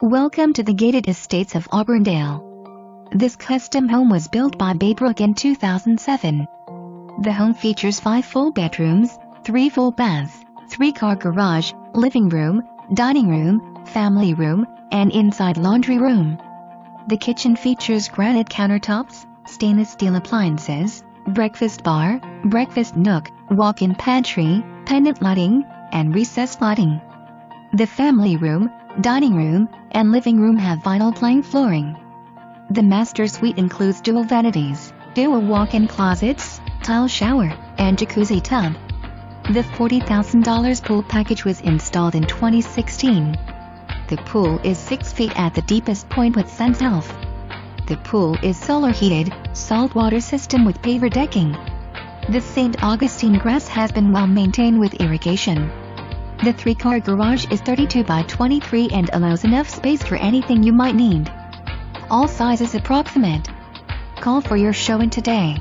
Welcome to the gated Estates of Auburndale. This custom home was built by Baybrook in 2007. The home features 5 full bedrooms, 3 full baths, 3-car garage, living room, dining room, family room, and inside laundry room. The kitchen features granite countertops, stainless steel appliances, breakfast bar, breakfast nook, walk-in pantry, pendant lighting, and recessed lighting. The family room, dining room, and living room have vinyl plank flooring. The master suite includes dual vanities, dual walk-in closets, tile shower, and jacuzzi tub. The $40,000 pool package was installed in 2016. The pool is 6 feet at the deepest point with Sunshelf. The pool is solar heated, saltwater system with paver decking. The Saint Augustine grass has been well maintained with irrigation. The 3-car garage is 32 by 23 and allows enough space for anything you might need. All sizes approximate. Call for your showing today.